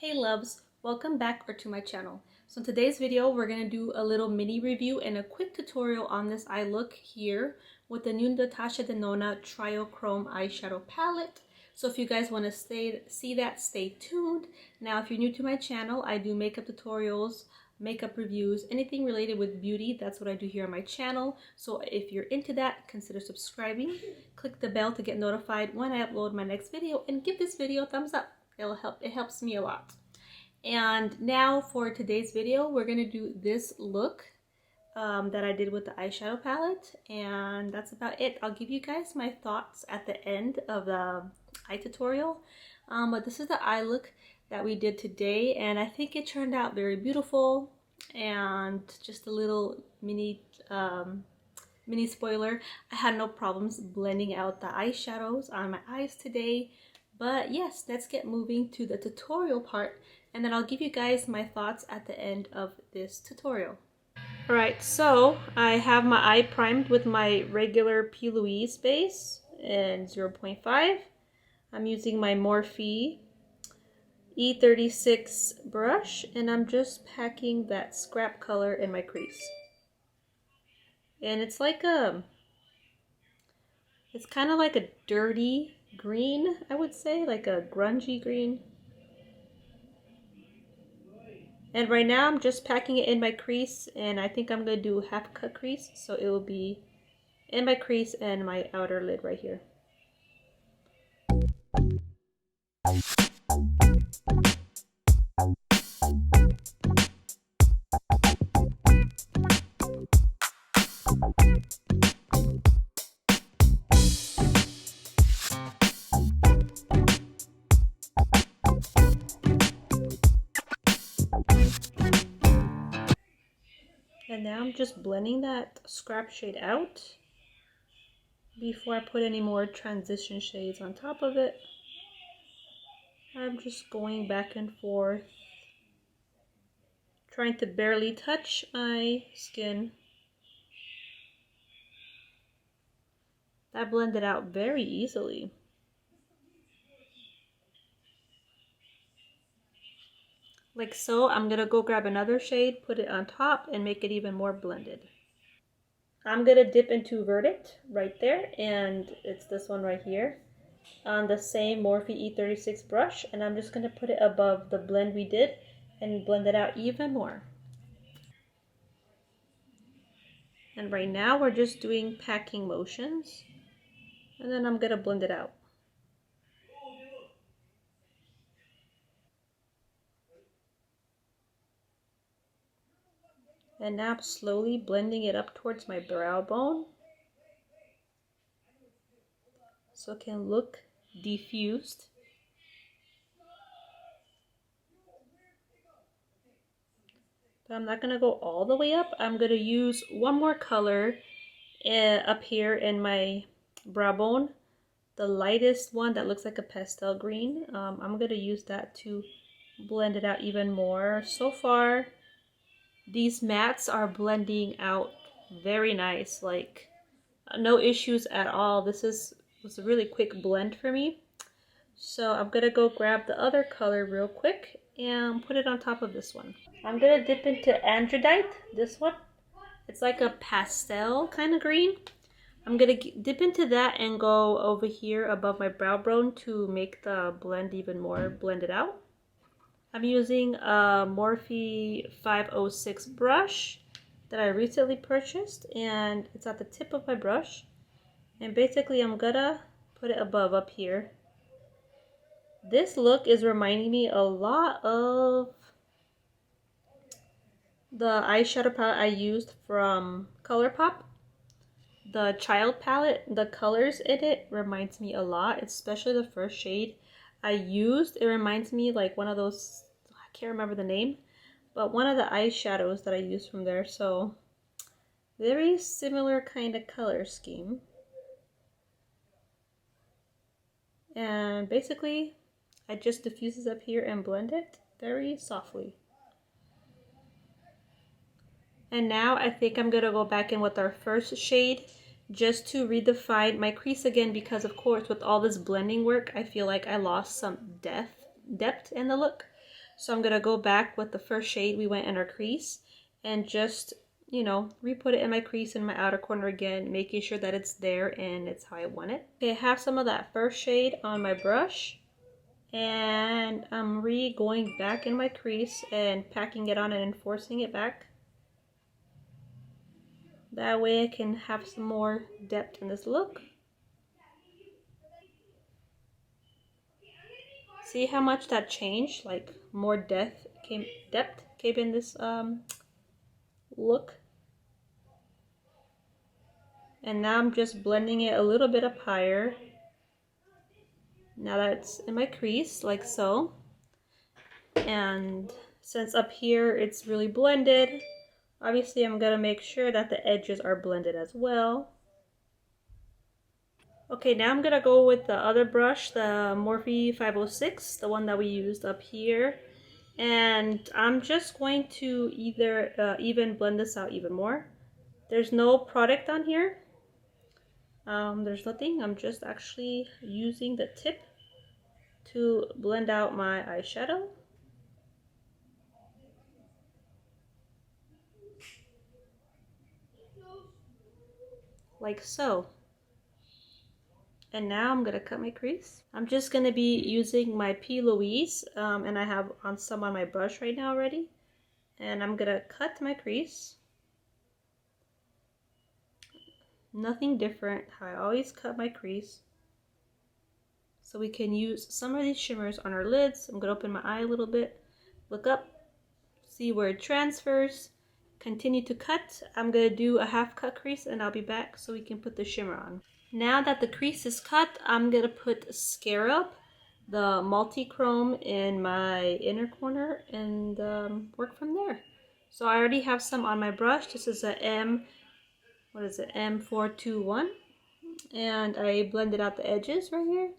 Hey loves, welcome back to my channel. So in today's video, we're going to do a little mini review and a quick tutorial on this eye look here with the new Natasha Denona Triochrome eyeshadow palette. So if you guys want to see that, stay tuned. Now, if you're new to my channel, I do makeup tutorials, makeup reviews, anything related with beauty. That's what I do here on my channel. So if you're into that, consider subscribing. Click the bell to get notified when I upload my next video, and give this video a thumbs up. It helps me a lot. And now for today's video, we're gonna do this look that I did with the eyeshadow palette, and that's about it. I'll give you guys my thoughts at the end of the eye tutorial. But this is the eye look that we did today, and I think it turned out very beautiful. And just a little mini spoiler, I had no problems blending out the eyeshadows on my eyes today. But yes, let's get moving to the tutorial part, and then I'll give you guys my thoughts at the end of this tutorial. Alright, so I have my eye primed with my regular P. Louise base in 0.5. I'm using my Morphe E36 brush, and I'm just packing that scrap color in my crease. And it's like it's kind of like a dirty green, I would say, like a grungy green. And right now I'm just packing it in my crease, and I think I'm going to do half cut crease, so it will be in my crease and my outer lid right here. And now I'm just blending that scrap shade out before I put any more transition shades on top of it. I'm just going back and forth, trying to barely touch my skin. That blended out very easily. Like so. I'm gonna go grab another shade, put it on top, and make it even more blended. I'm gonna dip into Verdict right there, and it's this one right here on the same Morphe E36 brush, and I'm just gonna put it above the blend we did and blend it out even more. And right now we're just doing packing motions, and then I'm gonna blend it out. And now I'm slowly blending it up towards my brow bone so it can look diffused. But I'm not going to go all the way up. I'm going to use one more color up here in my brow bone. The lightest one that looks like a pastel green. I'm going to use that to blend it out even more. So far, these mattes are blending out very nice. Like, no issues at all. This was a really quick blend for me. So I'm going to go grab the other color real quick and put it on top of this one. I'm going to dip into Androdite, this one. It's like a pastel kind of green. I'm going to dip into that and go over here above my brow bone to make the blend even more blended out. I'm using a Morphe 506 brush that I recently purchased, and it's at the tip of my brush. And basically I'm going to put it above up here. This look is reminding me a lot of the eyeshadow palette I used from ColourPop. The Child palette, the colors in it reminds me a lot, especially the first shade I used. It reminds me like one of those, I can't remember the name, but one of the eyeshadows that I used from there. So very similar kind of color scheme. And basically I just diffuse this up here and blend it very softly. And now I think I'm gonna go back in with our first shade just to redefine my crease again, because of course with all this blending work I feel like I lost some depth in the look. So I'm gonna go back with the first shade we went in our crease and just, you know, re-put it in my crease in my outer corner again, making sure that it's there and it's how I want it. Okay, I have some of that first shade on my brush and I'm going back in my crease and packing it on and enforcing it back. That way I can have some more depth in this look. See how much that changed? Like more depth came in this look. And now I'm just blending it a little bit up higher. Now that's in my crease, like so. And since up here it's really blended, obviously I'm gonna make sure that the edges are blended as well. Okay, now I'm gonna go with the other brush, the Morphe 506, the one that we used up here. And I'm just going to either even blend this out even more. There's no product on here. There's nothing. I'm just actually using the tip to blend out my eyeshadow. Like so. And now I'm gonna cut my crease. I'm just gonna be using my P. Louise, and I have on some on my brush right now already. And I'm gonna cut my crease. Nothing different, how I always cut my crease. So we can use some of these shimmers on our lids. I'm gonna open my eye a little bit, look up, see where it transfers, continue to cut. I'm gonna do a half cut crease and I'll be back so we can put the shimmer on. Now that the crease is cut, I'm gonna put Scarab, the multi-chrome, in my inner corner and work from there. So I already have some on my brush. This is a M421, and I blended out the edges right here.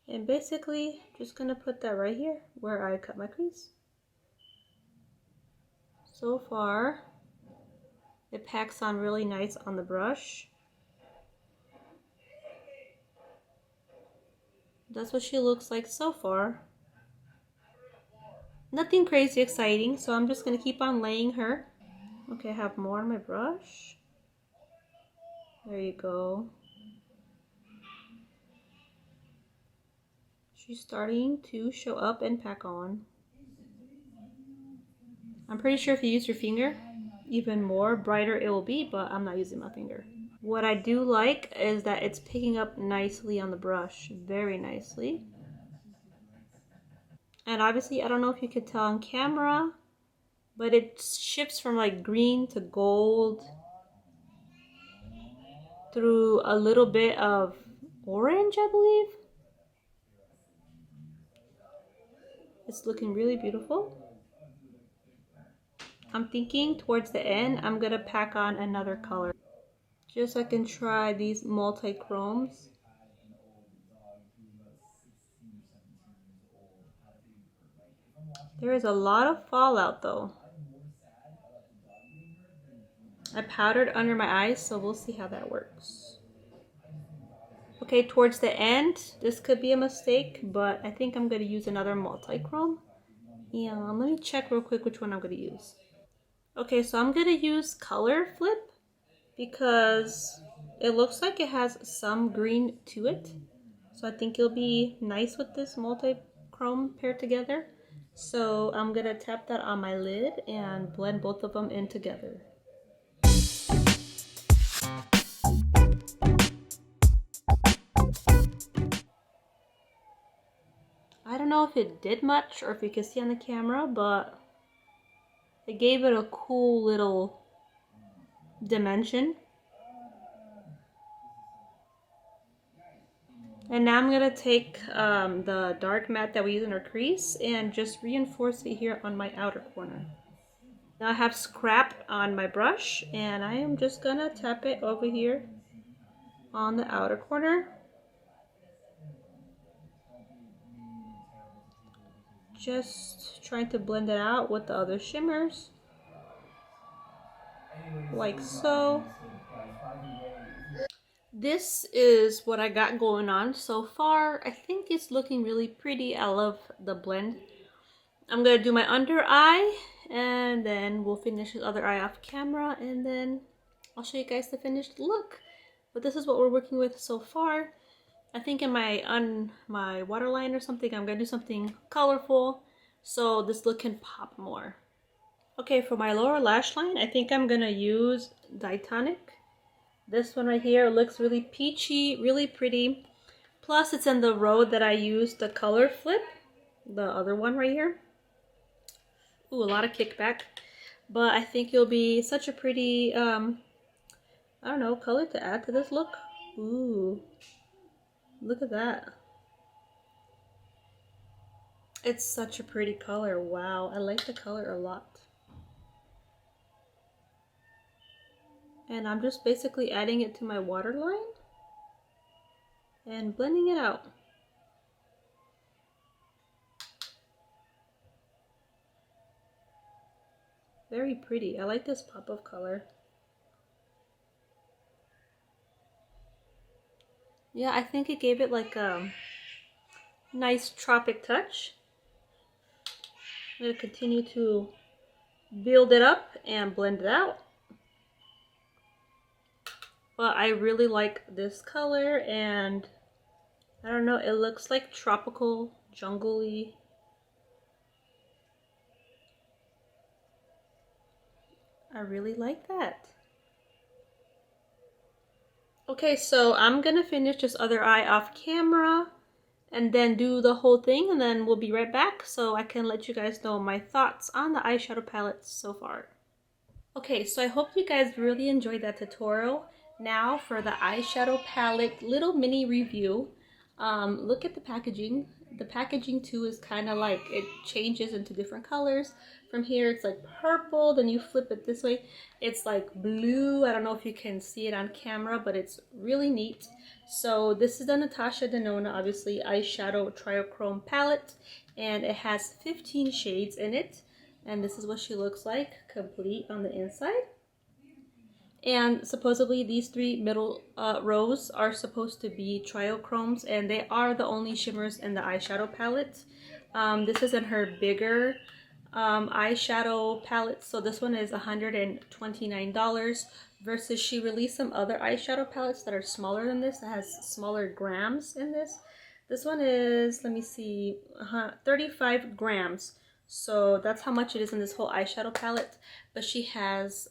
And basically, just gonna put that right here where I cut my crease. So far, it packs on really nice on the brush. That's what she looks like so far. Nothing crazy exciting, so I'm just gonna keep on laying her. Okay, I have more on my brush. There you go. She's starting to show up and pack on. I'm pretty sure if you use your finger, even more brighter it will be, but I'm not using my finger. What I do like is that it's picking up nicely on the brush, very nicely. And obviously, I don't know if you could tell on camera, but it shifts from like green to gold through a little bit of orange, I believe. It's looking really beautiful. I'm thinking towards the end, I'm gonna pack on another color. Just so I can try these multi-chromes. There is a lot of fallout though. I powdered under my eyes, so we'll see how that works. Okay, towards the end, this could be a mistake, but I think I'm gonna use another multi-chrome. Yeah, let me check real quick which one I'm gonna use. Okay, so I'm gonna use Color Flip because it looks like it has some green to it. So I think it'll be nice with this multi-chrome paired together. So I'm gonna tap that on my lid and blend both of them in together. I don't know if it did much or if you can see on the camera, but it gave it a cool little dimension. And now I'm gonna take the dark matte that we use in our crease and just reinforce it here on my outer corner. Now I have scrap on my brush and I am just gonna tap it over here on the outer corner. Just trying to blend it out with the other shimmers. Like so. This is what I got going on so far. I think it's looking really pretty. I love the blend. I'm gonna do my under eye, and then we'll finish the other eye off camera, and then I'll show you guys the finished look. But this is what we're working with so far. I think in my waterline or something, I'm gonna do something colorful so this look can pop more. Okay, for my lower lash line, I think I'm gonna use Ditonic. This one right here looks really peachy, really pretty. Plus, it's in the row that I used the color flip, the other one right here. Ooh, a lot of kickback. But I think it'll be such a pretty, I don't know, color to add to this look. Ooh, look at that. It's such a pretty color. Wow, I like the color a lot. And I'm just basically adding it to my waterline and blending it out. Very pretty. I like this pop of color. Yeah, I think it gave it like a nice tropic touch. I'm going to continue to build it up and blend it out. But I really like this color, and I don't know, it looks like tropical, jungle-y. I really like that. Okay, so I'm gonna finish this other eye off camera and then do the whole thing, and then we'll be right back so I can let you guys know my thoughts on the eyeshadow palettes so far. Okay, so I hope you guys really enjoyed that tutorial. Now for the eyeshadow palette little mini review. Look at the packaging. The packaging too is kind of like, it changes into different colors. From here it's like purple, then you flip it this way, it's like blue. I don't know if you can see it on camera, but it's really neat. So this is the Natasha Denona, obviously, eyeshadow Triochrome palette, and it has 15 shades in it. And this is what she looks like, complete on the inside. And supposedly these three middle rows are supposed to be Triochromes, and they are the only shimmers in the eyeshadow palette. This is in her bigger eyeshadow palette, so this one is $129 versus she released some other eyeshadow palettes that are smaller than this, that has smaller grams in this. This one is, let me see, 35 grams. So that's how much it is in this whole eyeshadow palette. But she has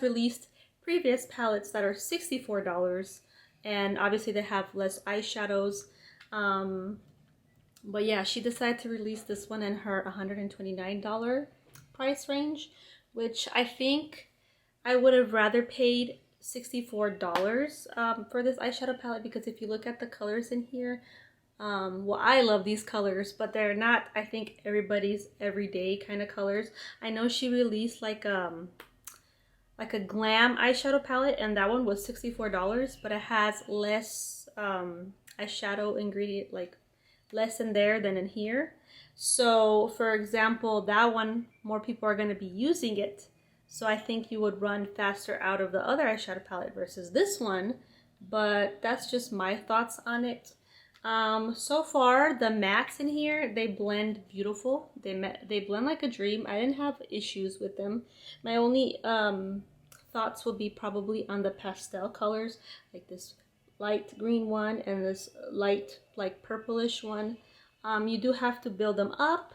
released previous palettes that are $64, and obviously they have less eyeshadows. But yeah, she decided to release this one in her $129 price range, which I think I would have rather paid $64 for this eyeshadow palette, because if you look at the colors in here, well, I love these colors, but they're not, I think, everybody's everyday kind of colors. I know she released like a glam eyeshadow palette, and that one was $64, but it has less eyeshadow ingredient, like less in there than in here. So for example, that one, more people are going to be using it, so I think you would run faster out of the other eyeshadow palette versus this one. But that's just my thoughts on it. So far, the mattes in here, they blend beautiful. They blend like a dream. I didn't have issues with them. My only thoughts would be probably on the pastel colors, like this light green one and this light like purplish one. You do have to build them up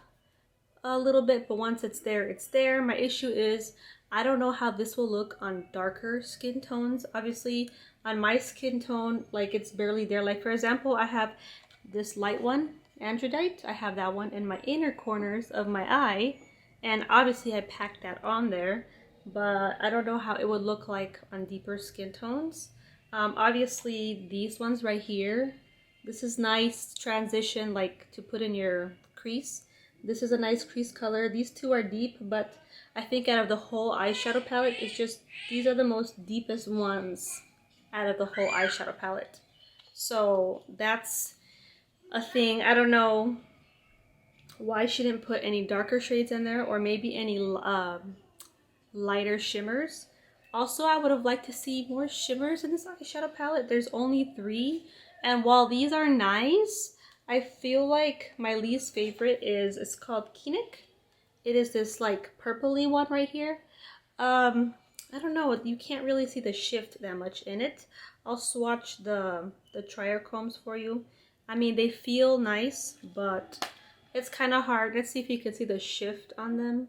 a little bit, but once it's there, it's there. My issue is I don't know how this will look on darker skin tones. Obviously, on my skin tone, like, it's barely there. Like, for example, I have this light one, Androdite. I have that one in my inner corners of my eye, and obviously I packed that on there, but I don't know how it would look like on deeper skin tones. Obviously, these ones right here, this is nice transition, like, to put in your crease. This is a nice crease color. These two are deep, but I think out of the whole eyeshadow palette, it's just, these are the most deepest ones out of the whole eyeshadow palette. So that's a thing. I don't know why she didn't put any darker shades in there, or maybe any lighter shimmers. Also, I would have liked to see more shimmers in this eyeshadow palette. There's only 3, and while these are nice, I feel like my least favorite is, it's called Kinik. It is this like purpley one right here. I don't know, you can't really see the shift that much in it. I'll swatch the Triochromes for you. I mean, they feel nice, but it's kind of hard. Let's see if you can see the shift on them.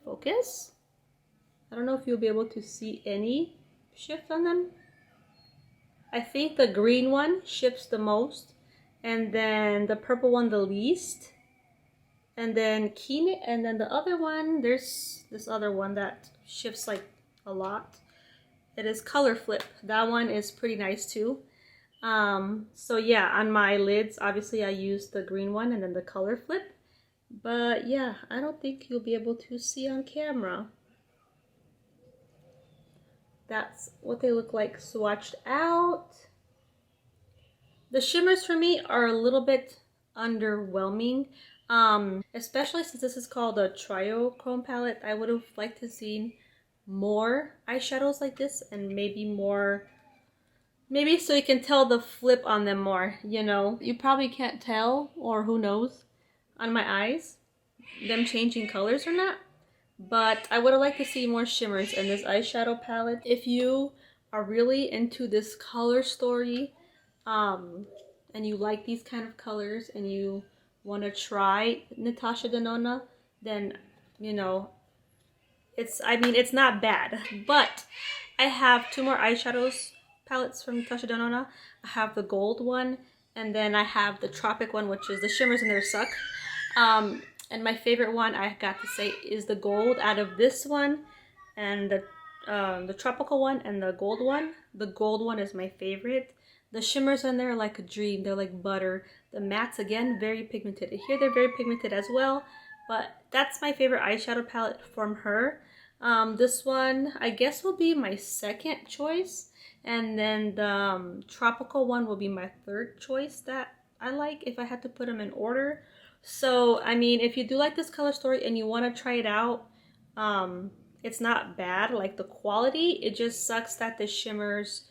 Focus. I don't know if you'll be able to see any shift on them. I think the green one shifts the most, and then the purple one the least, and then Keen, and then the other one, there's this other one that shifts like a lot. It is Color Flip. That one is pretty nice too. So yeah, on my lids, obviously I use the green one and then the Color Flip. But yeah, I don't think you'll be able to see on camera. That's what they look like swatched out. The shimmers for me are a little bit underwhelming. Especially since this is called a Triochrome palette. I would have liked to see more eyeshadows like this, and maybe more, maybe so you can tell the flip on them more, you know. You probably can't tell, or who knows, on my eyes, them changing colors or not. But I would have liked to see more shimmers in this eyeshadow palette. If you are really into this color story, and you like these kind of colors, and you want to try Natasha Denona, then, you know, I mean, it's not bad. But I have two more eyeshadows palettes from Natasha Denona. I have the gold one, and then I have the tropic one, which is the shimmers in there suck. And my favorite one, I got to say, is the gold out of this one and the tropical one and the gold one. The gold one is my favorite. The shimmers in there are like a dream. They're like butter. The mattes, again, very pigmented. Here they're very pigmented as well. But that's my favorite eyeshadow palette from her. This one, I guess, will be my second choice. And then the tropical one will be my third choice that I like, if I had to put them in order. So, I mean, if you do like this color story and you want to try it out, it's not bad. Like, the quality, it just sucks that the shimmers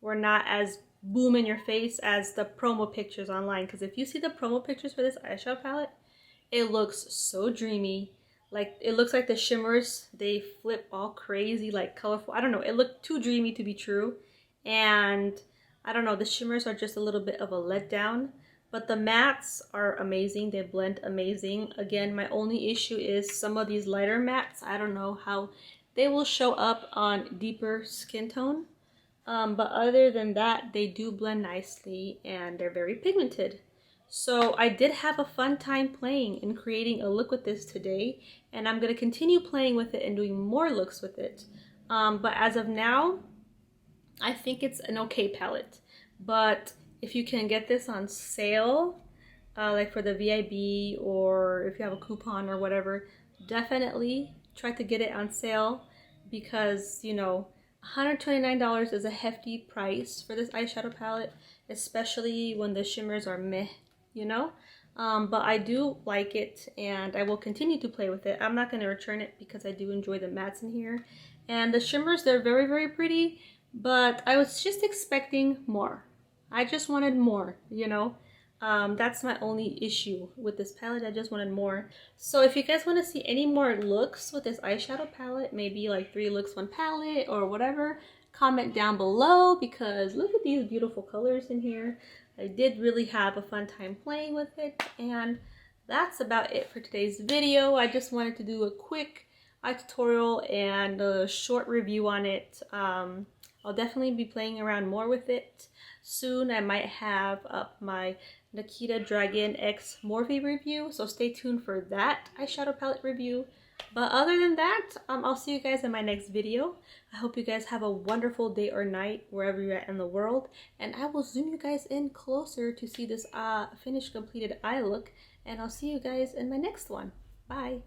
were not as boom in your face as the promo pictures online. Because if you see the promo pictures for this eyeshadow palette, it looks so dreamy. Like, it looks like the shimmers, they flip all crazy, like colorful. I don't know, it looked too dreamy to be true. And I don't know, the shimmers are just a little bit of a letdown. But the mattes are amazing. They blend amazing. Again, my only issue is some of these lighter mattes, I don't know how they will show up on deeper skin tone. But other than that, they do blend nicely and they're very pigmented. So I did have a fun time playing and creating a look with this today. And I'm going to continue playing with it and doing more looks with it. But as of now, I think it's an okay palette. But if you can get this on sale, like for the VIB, or if you have a coupon or whatever, definitely try to get it on sale, because, you know, $129 is a hefty price for this eyeshadow palette, especially when the shimmers are meh, you know. But I do like it, and I will continue to play with it. I'm not going to return it because I do enjoy the mattes in here. And the shimmers, they're very, very pretty, but I was just expecting more. I just wanted more, you know. That's my only issue with this palette. I just wanted more. So if you guys want to see any more looks with this eyeshadow palette, maybe like 3 looks 1 palette or whatever, comment down below, because look at these beautiful colors in here. I did really have a fun time playing with it, and that's about it for today's video. I just wanted to do a quick eye tutorial and a short review on it. I'll definitely be playing around more with it. Soon I might have up my Nikita Dragon X Morphe review, so stay tuned for that eyeshadow palette review. But other than that, I'll see you guys in my next video. I hope you guys have a wonderful day or night wherever you're at in the world, and I will zoom you guys in closer to see this finished completed eye look, and I'll see you guys in my next one. Bye!